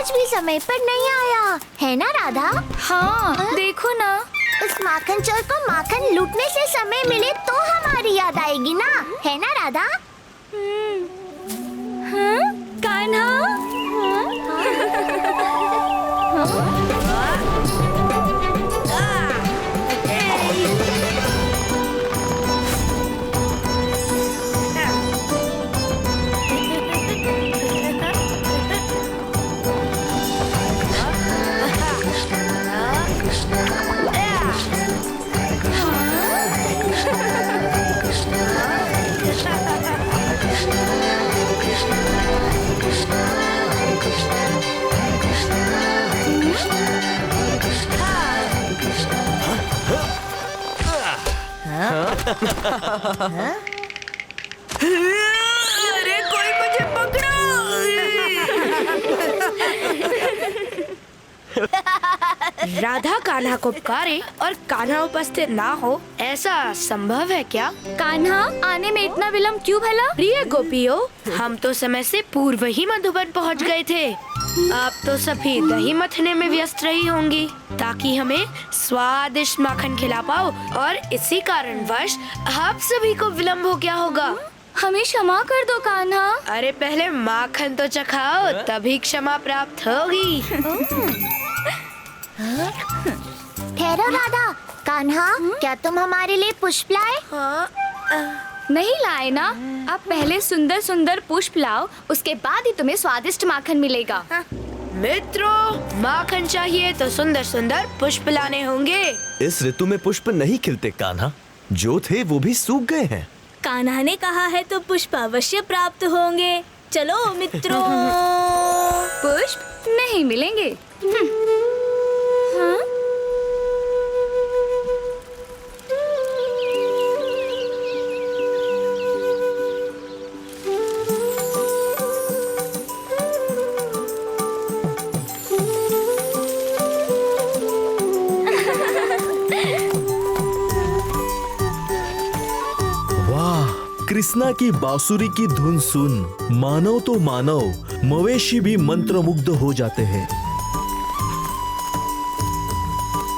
आज भी समय पर नहीं आया, है ना राधा? हाँ, देखो ना। उस माखन चोर को माखन लूटने से समय मिले तो हमारी याद आएगी ना, है ना राधा? हाँ? कान्हा? अरे कोई मुझे पकड़ो! राधा कान्हा को पुकारे और कान्हा उपस्थित ना हो, ऐसा संभव है क्या? कान्हा, आने में इतना विलम्ब क्यों भला? प्रिय गोपियों, हम तो समय से पूर्व ही मधुबन पहुंच गए थे। आप तो सभी दही मथने में व्यस्त रही होंगी ताकि हमें स्वादिष्ट माखन खिला पाओ, और इसी कारणवश आप सभी को विलम्ब हो गया होगा। हमें क्षमा कर दो कान्हा। अरे पहले माखन तो चखाओ, तभी क्षमा प्राप्त होगी। ठहरो राधा, कान्हा, क्या तुम हमारे लिए पुष्प लाए? नहीं लाए ना। आप पहले सुंदर सुंदर पुष्प लाओ, उसके बाद ही तुम्हें स्वादिष्ट माखन मिलेगा। मित्रों, माखन चाहिए तो सुंदर सुंदर पुष्प लाने होंगे। इस ऋतु में पुष्प नहीं खिलते कान्हा, जो थे वो भी सूख गए हैं। कान्हा ने कहा है तो पुष्प अवश्य प्राप्त होंगे। चलो मित्रों। पुष्प नहीं मिलेंगे। हाँ? कृष्णा की बांसुरी की धुन सुन मानव तो मानव, मवेशी भी मंत्रमुग्ध हो जाते हैं।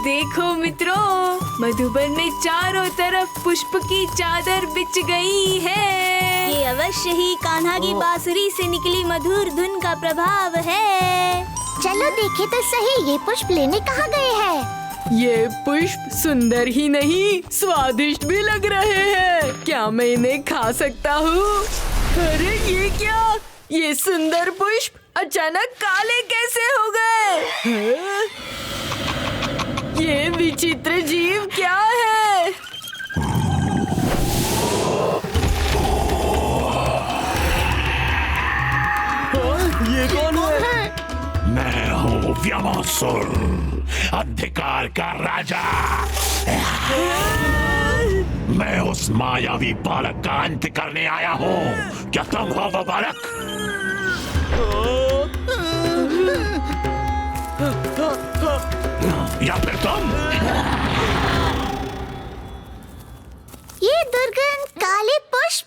देखो मित्रों, मधुबन में चारों तरफ पुष्प की चादर बिछ गई है। ये अवश्य ही कान्हा की बांसुरी से निकली मधुर धुन का प्रभाव है। चलो देखे तो सही, ये पुष्प लेने कहाँ गए हैं? ये पुष्प सुंदर ही नहीं, स्वादिष्ट भी लग रहे हैं। क्या मैं इन्हें खा सकता हूँ? अरे ये क्या? ये सुंदर पुष्प अचानक काले कैसे हो गए? हाँ? ये विचित्र जीव क्या है? ये कौन है? मैं हूँ व्यामासुर, अंधकार का राजा। मैं उस मायावी बालक का अंत करने आया हूँ। क्या तुम हो वो बालक? या फिर तुम? ये दुर्गंध, काले पुष्प।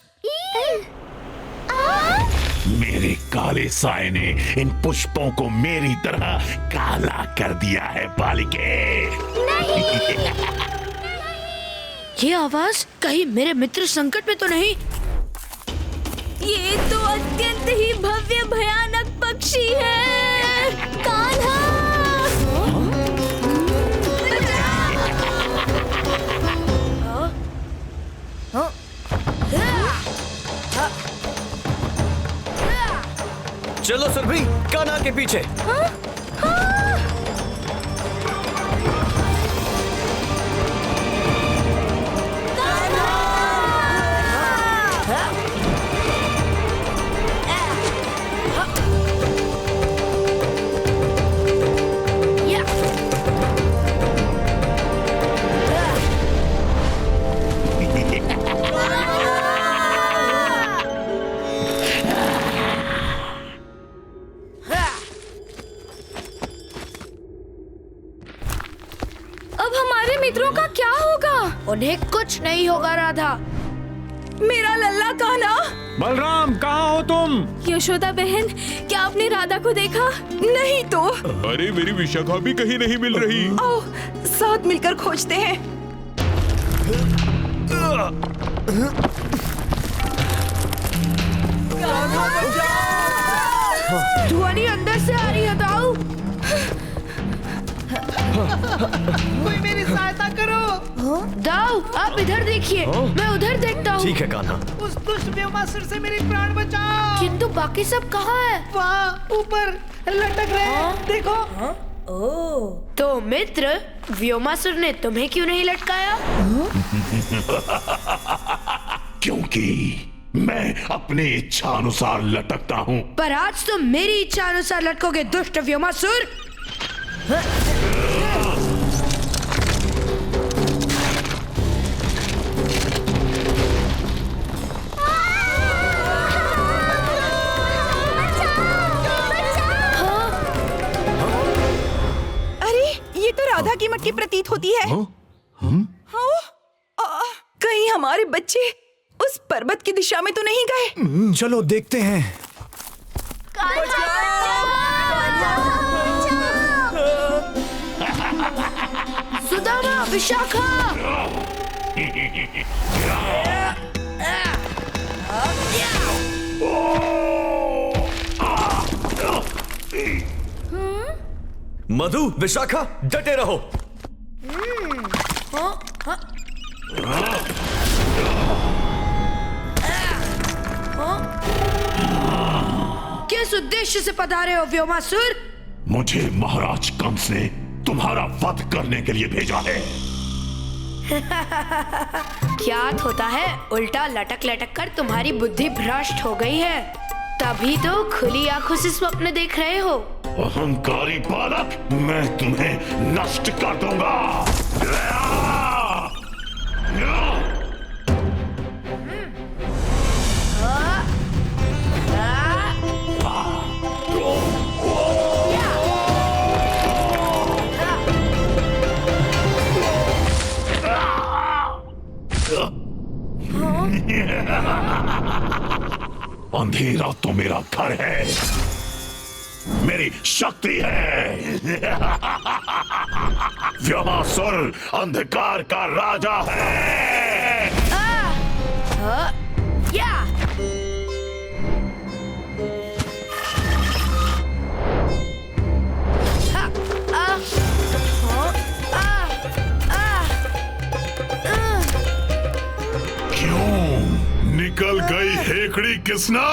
मेरे काले साए ने इन पुष्पों को मेरी तरह काला कर दिया है बालिके। ये आवाज कहीं मेरे मित्र संकट में तो नहीं? ये तो अत्यंत ही भव्य भयानक पक्षी है। कान्हा! चलो सुरभि, कान्हा के पीछे। अब हमारे मित्रों का क्या होगा? उन्हें कुछ नहीं होगा राधा। मेरा लल्ला कान्हा, बलराम, कहाँ हो तुम? यशोदा बहन, क्या आपने राधा को देखा? नहीं तो अरे मेरी विशाखा भी कहीं नहीं मिल रही। आओ साथ मिलकर खोजते हैं। ध्वनि अंदर से आ रही है दाऊ। कोई मेरी सहायता करो। दाऊ, आप इधर देखिए, मैं उधर देखता हूँ। ठीक है कान्हा। उस दुष्ट व्योमासुर से मेरी प्राण बचाओ। किंतु बाकी सब कहाँ है? वहाँ ऊपर लटक रहे हैं, देखो। तो मित्र, व्योमासुर ने तुम्हें क्यों नहीं लटकाया? क्योंकि मैं अपनी इच्छा अनुसार लटकता हूँ। पर आज तुम मेरी इच्छा अनुसार लटकोगे, दुष्ट व्योमासुर। अरे ये तो राधा की मटकी प्रतीत होती है। कहीं हमारे बच्चे उस पर्वत की दिशा में तो नहीं गए? चलो देखते हैं। सुदामा, विशाखा। मधु, विशाखा, डटे रहो। किस उद्देश्य से पधारे हो व्योमासुर? मुझे महाराज कंस ने तुम्हारा वध करने के लिए भेजा है। क्या होता है, उल्टा लटक लटक कर तुम्हारी बुद्धि भ्रष्ट हो गई है, तभी तो खुली आंखों से स्वप्न देख रहे हो। अहंकारी बालक, मैं तुम्हें नष्ट कर दूंगा। अंधेरा तो मेरा घर है, मेरी शक्ति है। व्योमासुर अंधकार का राजा है। या क्यों निकल गई हेकड़ी किसना?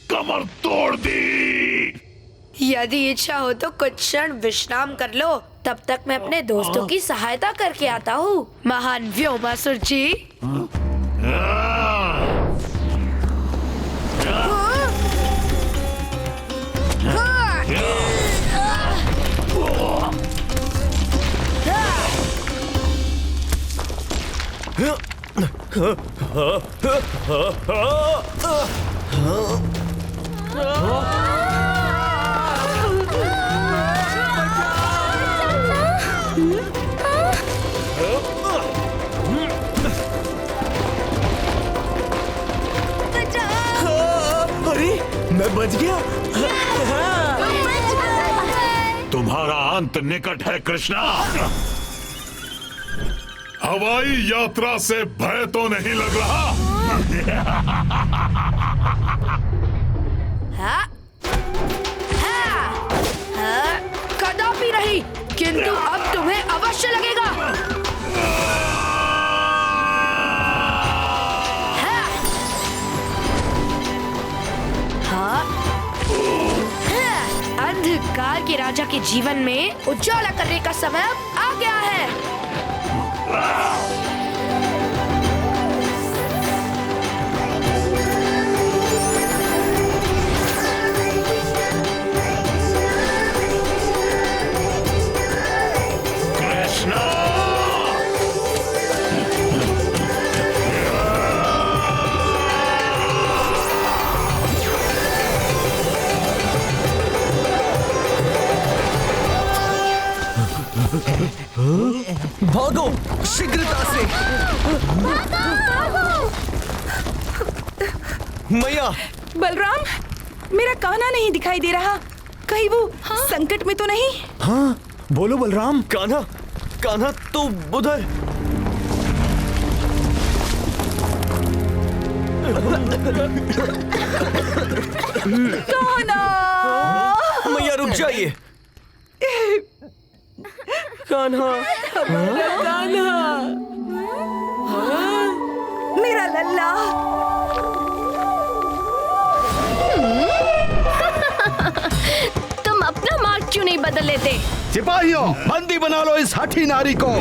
कमर तोड़ दी। यदि इच्छा हो तो कुछ क्षण विश्राम कर लो, तब तक मैं अपने दोस्तों की सहायता करके आता हूँ। महान व्योमासुर जी। अरे मैं बच गया। तुम्हारा अंत निकट है कृष्णा। हवाई यात्रा से भय तो नहीं लग रहा? कदापि नहीं, किंतु अब तुम्हें अवश्य लगेगा। काल के राजा के जीवन में उजाला करने का समय अब आ गया है। भागो शीघ्रता से। मैया। बलराम, मेरा कान्हा नहीं दिखाई दे रहा। कहीं वो संकट में तो नहीं? हाँ बोलो बलराम। कान्हा, कान्हा तो उधर। कान्हा! मैया रुक जाइए। कान्हा, कान्हा! मेरा लल्ला। तुम अपना मार्ग क्यों नहीं बदल लेते? सिपाहियों, बंदी बना लो इस हठी नारी को।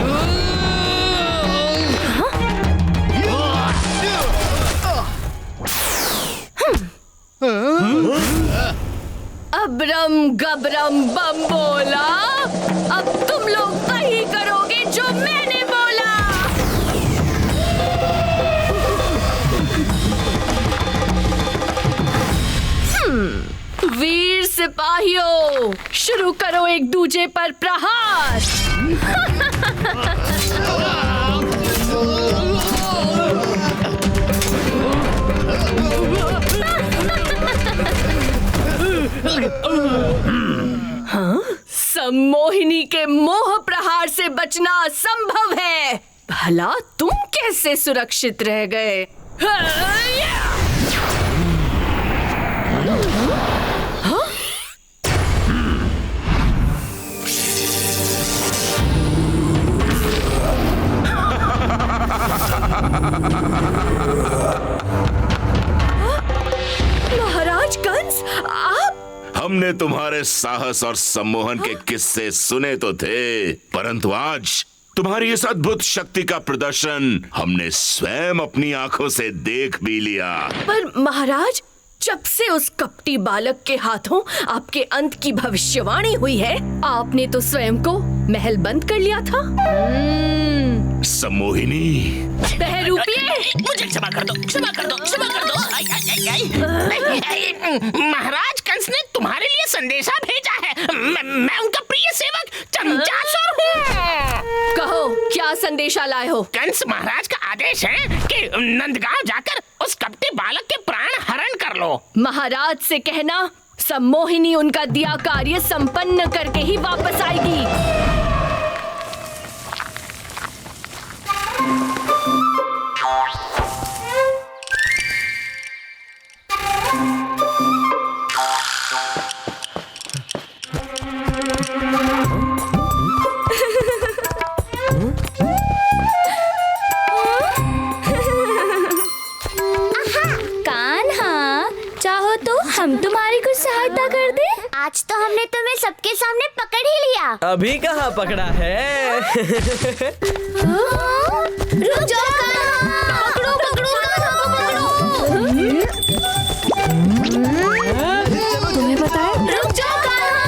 अबरम गबरम बम बोला, अब तुम लोग वही करोगे जो मैंने बोला। वीर सिपाहियों, शुरू करो एक दूजे पर प्रहार। सम्मोहिनी के मोह प्रहार से बचना असंभव है। भला तुम कैसे सुरक्षित रह गए? महाराज कंस, आप? हमने तुम्हारे साहस और सम्मोहन के किस्से सुने तो थे, परंतु आज तुम्हारी इस अद्भुत शक्ति का प्रदर्शन हमने स्वयं अपनी आंखों से देख भी लिया। पर महाराज, जब से उस कपटी बालक के हाथों आपके अंत की भविष्यवाणी हुई है, आपने तो स्वयं को महल बंद कर लिया था। सम्मोहिनी, बहरूपिये, मुझे क्षमा कर दो, क्षमा कर दो, क्षमा कर दो। महाराज कंस ने तुम्हारे लिए संदेशा भेजा है। मैं उनका प्रिय सेवक चमचासुर हूँ। कहो, क्या संदेशा लाए हो? कंस महाराज का आदेश है कि नंदगांव जाकर उस कपटी बालक के प्राण हरण कर लो। महाराज से कहना, सम्मोहिनी उनका दिया कार्य संपन्न करके ही वापस आएगी। हम तुम्हारी कुछ सहायता कर दे? आज तो हमने तुम्हें सबके सामने पकड़ ही लिया। अभी कहाँ पकड़ा है? रुक जाओ कान्हा, पकड़ो पकड़ो कान्हा को पकड़ो। तुम्हें पता है? रुक जाओ कान्हा,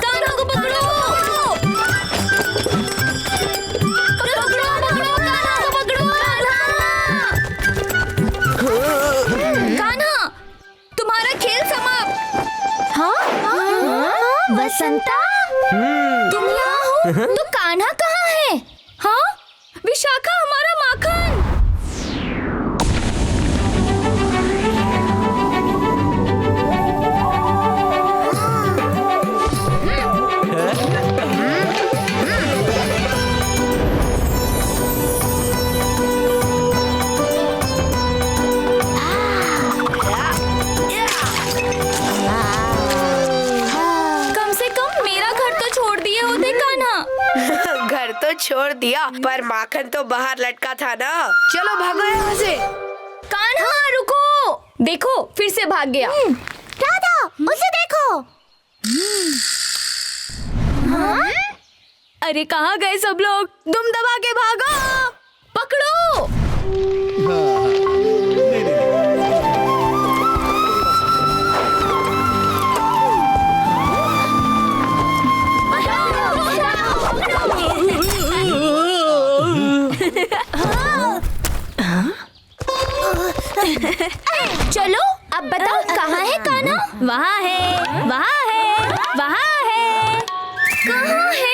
कान्हा को पकड़ो। पकड़ो पकड़ो कान्हा को पकड़ो। कान्हा, तुम्हारा खेल समाप्त। बसंता, तुम यहाँ हो? तो कान्हा कहाँ है? हाँ, विशाखा हमारा माखन। छोड़ दिया, पर माखन तो बाहर लटका था ना। चलो भागो यहाँ से। कान्हा रुको, देखो फिर से भाग गया। दादा, उसे देखो। अरे कहाँ गए सब लोग? दुम दबा के भागो! पकड़ो! चलो अब बताओ कहाँ है कान्हा? वहाँ है, वहाँ है, वहाँ है। कहाँ है?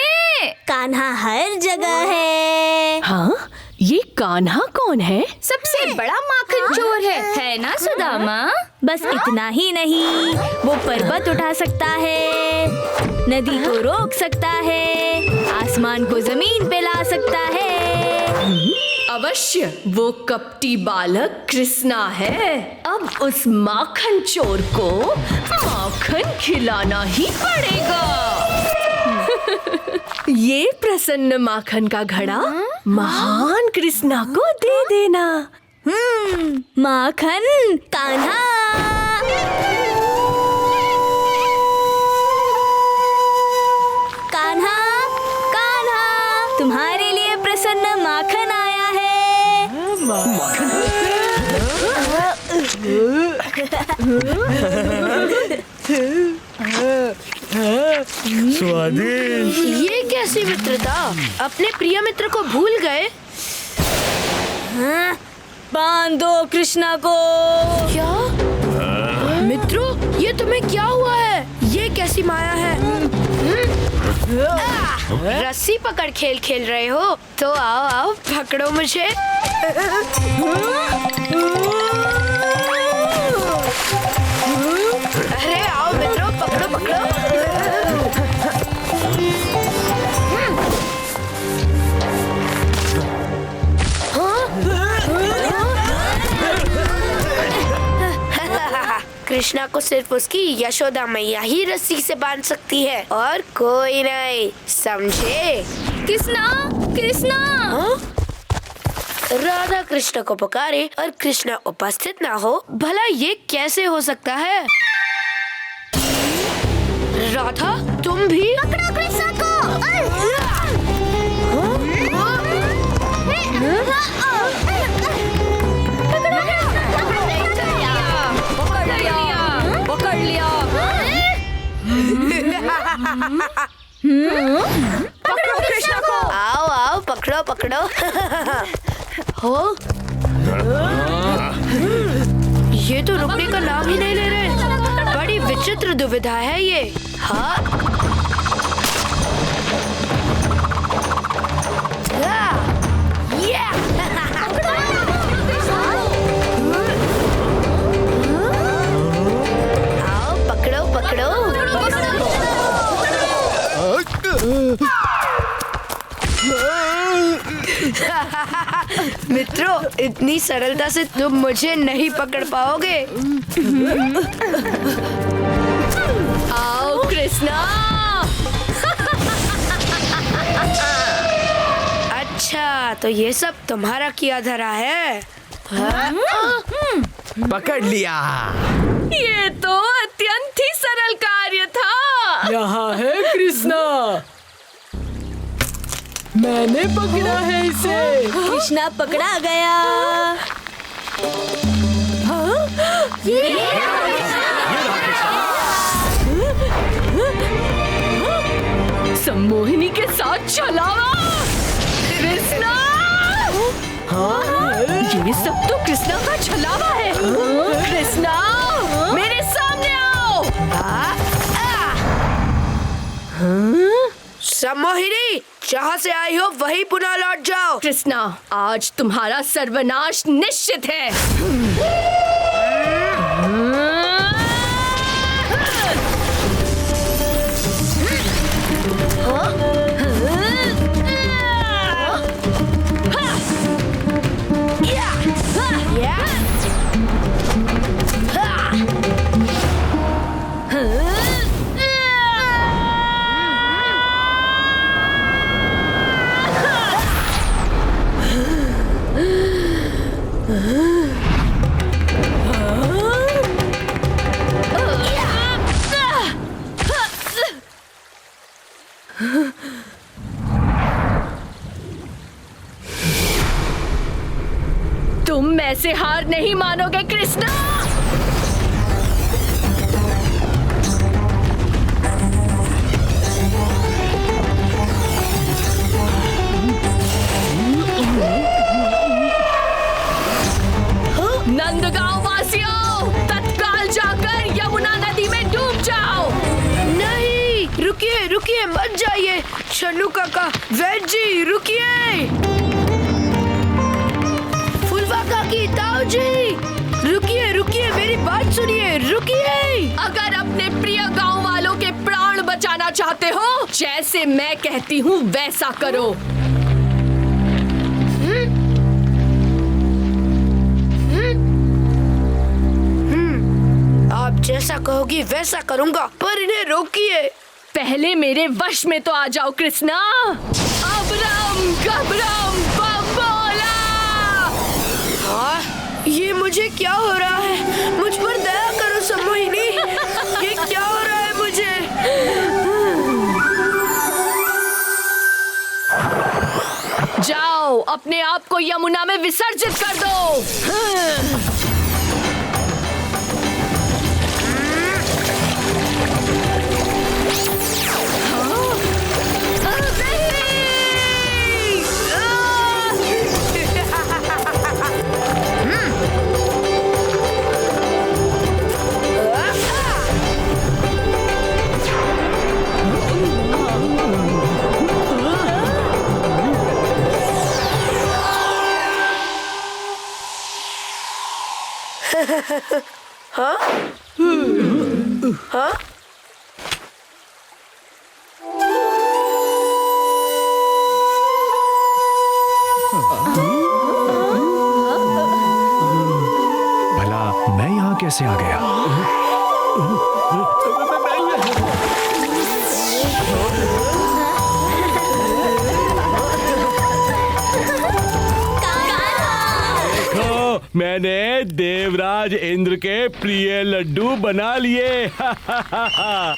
कान्हा हर जगह है। हाँ, ये कान्हा कौन है? सबसे बड़ा माखन चोर है ना सुदामा? बस इतना ही नहीं, वो पर्वत उठा सकता है, नदी को रोक सकता है, आसमान को जमीन पे ला सकता है। अवश्य वो कपटी बालक कृष्णा है। अब उस माखन चोर को माखन खिलाना ही पड़ेगा। ये प्रसन्न माखन का घड़ा महान कृष्णा को दे देना। माखन कान्हा। कान्हा, कान्हा, तुम्हारे लिए प्रसन्न माखन आया है। स्वादिष्ट। ये कैसी मित्रता? अपने प्रिय मित्र को भूल गए? बांध दो कृष्णा को। क्या? मित्रों, ये तुम्हें क्या हुआ है? ये कैसी माया है? रस्सी पकड़ खेल खेल रहे हो? तो आओ आओ पकड़ो मुझे। अरे आओ मित्रों, पकड़ो पकड़ो। कृष्णा को सिर्फ उसकी यशोदा मैया ही रस्सी से बांध सकती है और कोई नहीं, समझे? कृष्णा, कृष्णा। राधा कृष्ण को पुकारे और कृष्ण उपस्थित ना हो, भला ये कैसे हो सकता है? राधा, तुम भी? पकड़ो कृष्णा को। पकड़ लिया। पकड़ो कृष्ण को। आओ आओ पकड़ो पकड़ो। हो? ये तो रुकने का नाम ही नहीं ले रहे। बड़ी विचित्र दुविधा है ये। हाँ? आओ पकड़ो पकड़ो। मित्रों, इतनी सरलता से तुम मुझे नहीं पकड़ पाओगे। आओ कृष्णा। अच्छा, तो ये सब तुम्हारा किया धरा है? पकड़ लिया। ये तो अत्यंत ही सरल कार्य था। यहाँ है कृष्णा, मैंने पकड़ा है इसे। कृष्णा पकड़ा गया। सम्मोहिनी के साथ छलावा। कृष्णा, ये सब तो कृष्णा का छलावा है। कृष्णा, मेरे सामने आओ। सम्मोहिनी, जहाँ से आई हो वहीं पुनः लौट जाओ। कृष्णा, आज तुम्हारा सर्वनाश निश्चित है। ऐसे हार नहीं मानोगे कृष्णा। नंदगांव वासियों, तत्काल जाकर यमुना नदी में डूब जाओ। नहीं, रुकिए रुकिए, मत जाइए। शनु काका, वैद जी, रुकिए। फुलवा काकी, ताऊ जी, रुकिए रुकिए, मेरी बात सुनिए, रुकिए। अगर अपने प्रिय गांव वालों के प्राण बचाना चाहते हो, जैसे मैं कहती हूँ वैसा करो। आप जैसा कहोगी वैसा करूँगा, पर इन्हें रोकिए। पहले मेरे वश में तो आ जाओ कृष्णा। अबरम गबरम बम्बोला। हाँ, ये मुझे क्या हो रहा है? मुझ पर दया करो सम्मोहिनी, ये क्या हो रहा है मुझे? जाओ, अपने आप को यमुना में विसर्जित कर दो। हाँ? हाँ? भला मैं यहाँ कैसे आ गया? मैंने देवराज इंद्र के प्रिय लड्डू बना लिए। हाँ?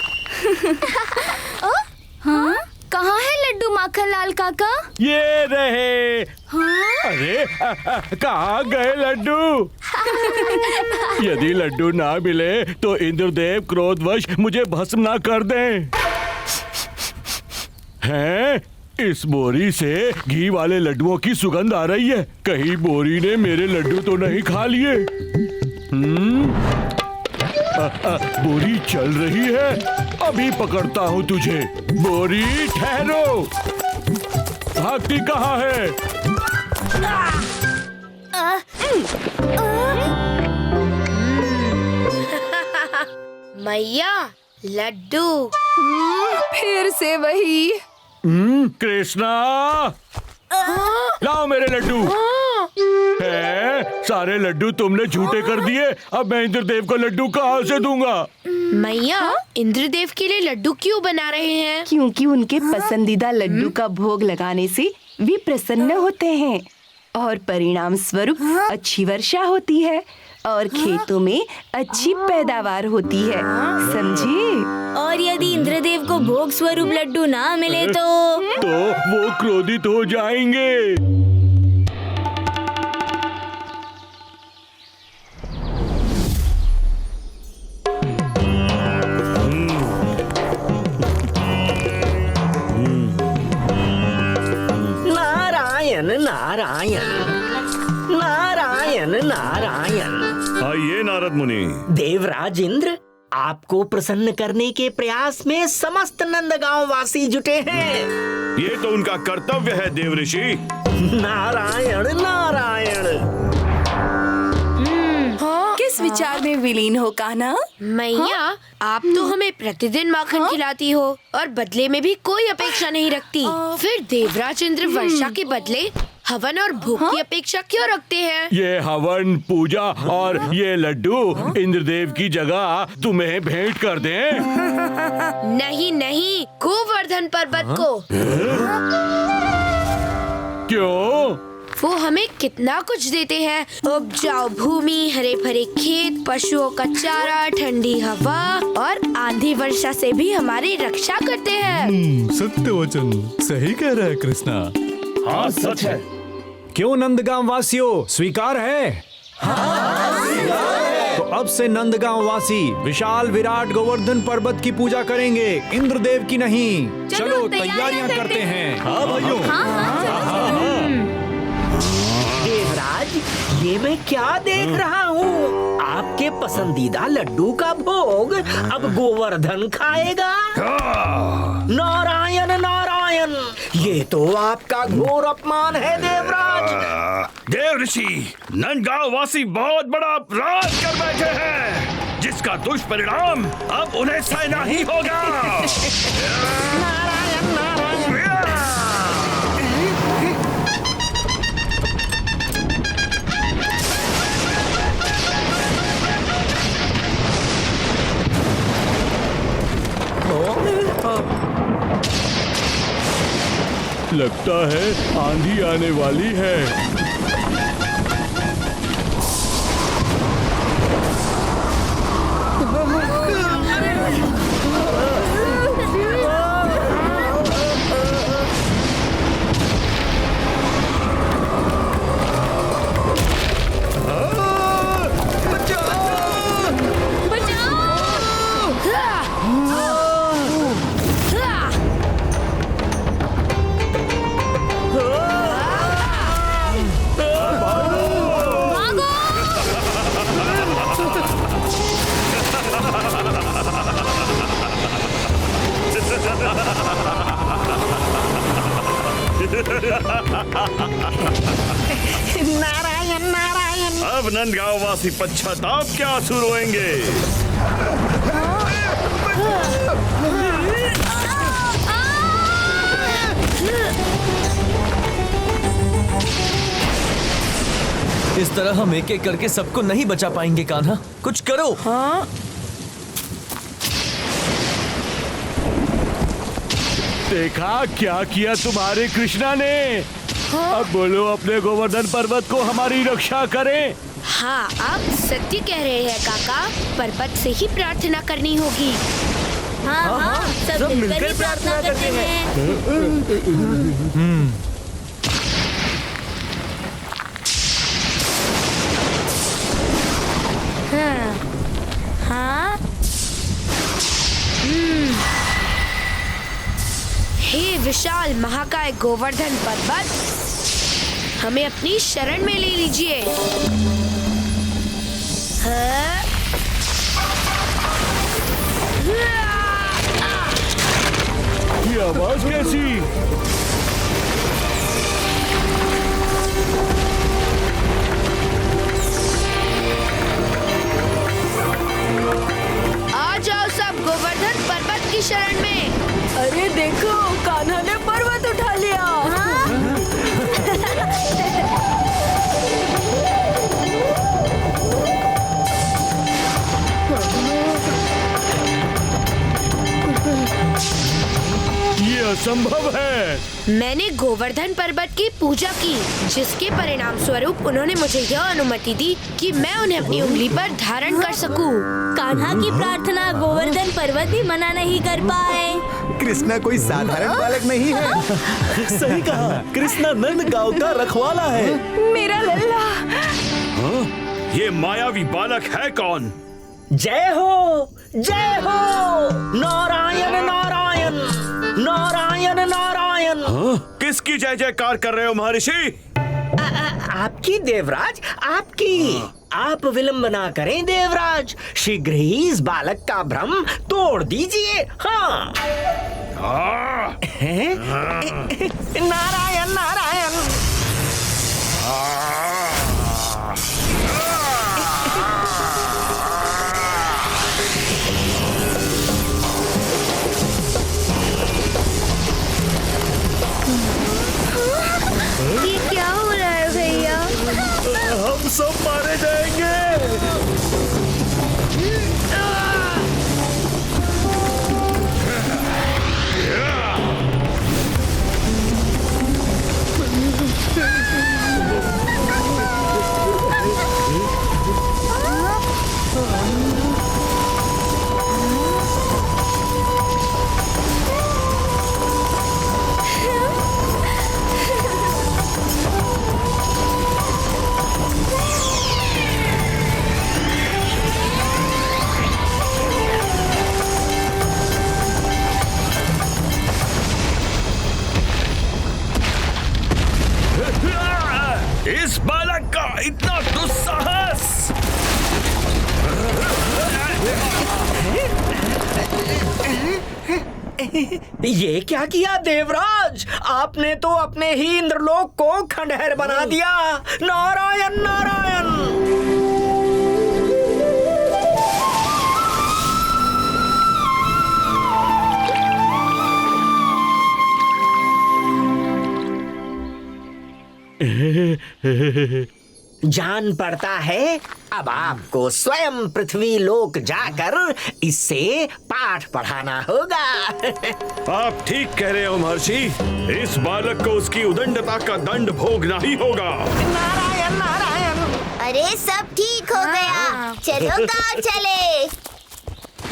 कहाँ है लड्डू माखनलाल काका? ये रहे। हाँ? अरे कहाँ गए लड्डू? यदि लड्डू ना मिले तो इंद्रदेव क्रोधवश मुझे भस्म ना कर दें। हैं? इस बोरी से घी वाले लड्डुओं की सुगंध आ रही है। कहीं बोरी ने मेरे लड्डू तो नहीं खा लिए? बोरी चल रही है, अभी पकड़ता हूँ तुझे। बोरी ठहरो, भागती कहाँ है? मैया, लड्डू। फिर से वही। कृष्णा, लाओ मेरे लड्डू। है, सारे लड्डू तुमने झूठे कर दिए। अब मैं इंद्रदेव को लड्डू कहाँ से दूंगा? मैया, इंद्रदेव के लिए लड्डू क्यों बना रहे हैं? क्योंकि उनके पसंदीदा लड्डू का भोग लगाने से वे प्रसन्न होते हैं और परिणाम स्वरूप अच्छी वर्षा होती है और खेतों में अच्छी पैदावार होती है, समझे? और यदि इंद्रदेव को भोग स्वरूप लड्डू ना मिले तो वो क्रोधित हो जाएंगे। नारायण नारायण नारायण नारायण। आइए नारद मुनि। देवराज इंद्र, आपको प्रसन्न करने के प्रयास में समस्त नंदगांव वासी जुटे हैं। ये तो उनका कर्तव्य है देवऋषि। नारायण नारायण। किस विचार में विलीन हो कान्हा? मैया, आप तो हमें प्रतिदिन माखन खिलाती हो और बदले में भी कोई अपेक्षा नहीं रखती। फिर देवराज इंद्र वर्षा के बदले हवन और भोग की अपेक्षा क्यों रखते हैं? ये हवन, पूजा और ये लड्डू इंद्रदेव की जगह तुम्हें भेंट कर दें? नहीं नहीं, गोवर्धन पर्वत को। क्यों? वो हमें कितना कुछ देते हैं। उपजाऊ भूमि, हरे भरे खेत, पशुओं का चारा, ठंडी हवा और आंधी वर्षा से भी हमारी रक्षा करते हैं। सत्य वचन, सही कह रहा है कृष्णा। हाँ, सच है। क्यों नंदगांव वासियों, स्वीकार है? तो अब से नंदगांव वासी विशाल विराट गोवर्धन पर्वत की पूजा करेंगे, इंद्रदेव की नहीं। चलो तैयारियां करते हैं। हाँ भाइयों। देवराज, ये मैं क्या देख रहा हूँ? आपके पसंदीदा लड्डू का भोग अब गोवर्धन खाएगा? नारायण नारायण, ये तो आपका घोर अपमान है देवराज। देव ऋषि, नंदगांव वासी बहुत बड़ा अपराध कर बैठे हैं, जिसका दुष्परिणाम अब उन्हें सहना ही होगा। नारायण नारायण। लगता है आंधी आने वाली है। नारायण नारायण। अब नंदगांव वासी पश्चाताप के आंसू रोएंगे। इस तरह हम एक एक करके सबको नहीं बचा पाएंगे कान्हा, कुछ करो। हाँ? देखा क्या किया तुम्हारे कृष्णा ने? अब बोलो अपने गोवर्धन पर्वत को हमारी रक्षा करें। हाँ, आप सत्य कह रहे हैं काका, पर्वत से ही प्रार्थना करनी होगी। हाँ हाँ, सब मिलकर ही प्रार्थना करते हैं। हाँ? हे विशाल महाकाय गोवर्धन पर्वत, हमें अपनी शरण में ले लीजिए। हाँ? ये आवाज कैसी? आ जाओ सब गोवर्धन पर्वत की शरण में। अरे देखो, कान्हा ने पर्वत उठा लिया। ये असंभव है। मैंने गोवर्धन पर्वत की पूजा की, जिसके परिणाम स्वरूप उन्होंने मुझे यह अनुमति दी कि मैं उन्हें अपनी उंगली पर धारण कर सकूं। कान्हा की प्रार्थना गोवर्धन पर्वत भी मना नहीं कर पाए। कृष्णा कोई साधारण बालक नहीं है। सही कहा, कृष्णा नंदगांव का रखवाला है। मेरा लल्ला। हाँ? ये मायावी बालक है कौन? जय हो, जय हो, नारायण नारायण, नारायण नारायण। हाँ? किसकी जय जयकार कर रहे हो महर्षि? आपकी देवराज, आपकी। आप विलंब ना करें देवराज, शीघ्र ही इस बालक का भ्रम तोड़ दीजिए। हाँ। नारायण नारायण। ये क्या हो रहा है भैया? हम सब मारे जाएंगे। ये क्या किया देवराज? आपने तो अपने ही इंद्रलोक को खंडहर बना दिया। नारायण नारायण। जान पड़ता है अब आपको स्वयं पृथ्वी लोक जाकर इससे पाठ पढ़ाना होगा। आप ठीक कह रहे हो महर्षि, इस बालक को उसकी उदंडता का दंड भोगना ही होगा। नारायण नारायण। अरे सब ठीक हो गया, चलो गाँव चले।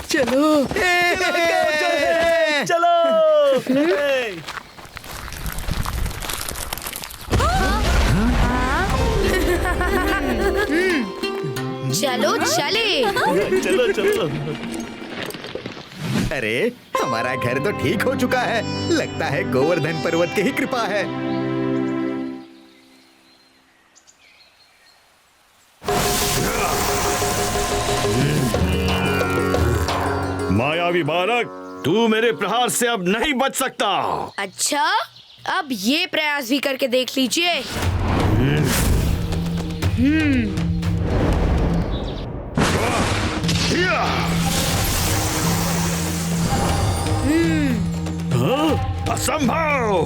चलो चलो चलो चले। चलो चलो। अरे हमारा घर तो ठीक हो चुका है। लगता है गोवर्धन पर्वत की ही कृपा है। मायावी बालक, तू मेरे प्रहार से अब नहीं बच सकता। अच्छा, अब ये प्रयास भी करके देख लीजिए। असंभव।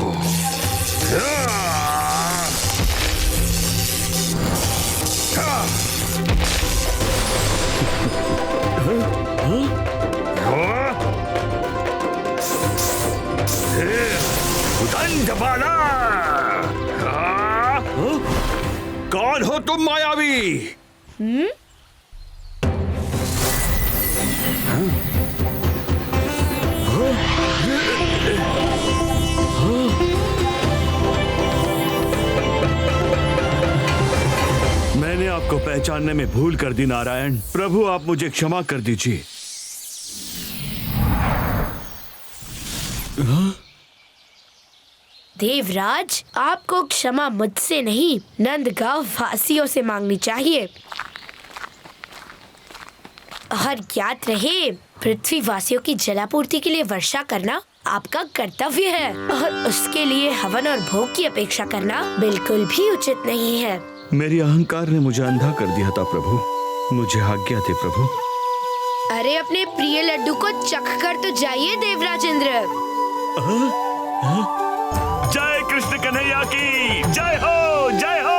उदंडबाला। कौन हो तुम मायावी? मैंने आपको पहचानने में भूल कर दी नारायण। प्रभु आप मुझे क्षमा कर दीजिए। देवराज, आपको क्षमा मुझसे नहीं नंदगांव वासियों से मांगनी चाहिए। और याद रहे, पृथ्वी वासियों की जलापूर्ति के लिए वर्षा करना आपका कर्तव्य है और उसके लिए हवन और भोग की अपेक्षा करना बिल्कुल भी उचित नहीं है। मेरी अहंकार ने मुझे अंधा कर दिया था प्रभु, मुझे आज्ञा दे प्रभु। अरे अपने प्रिय लड्डू को चख कर तो जाइए देवराज इंद्र। जय कृष्ण कन्हैया की जय हो, जय हो।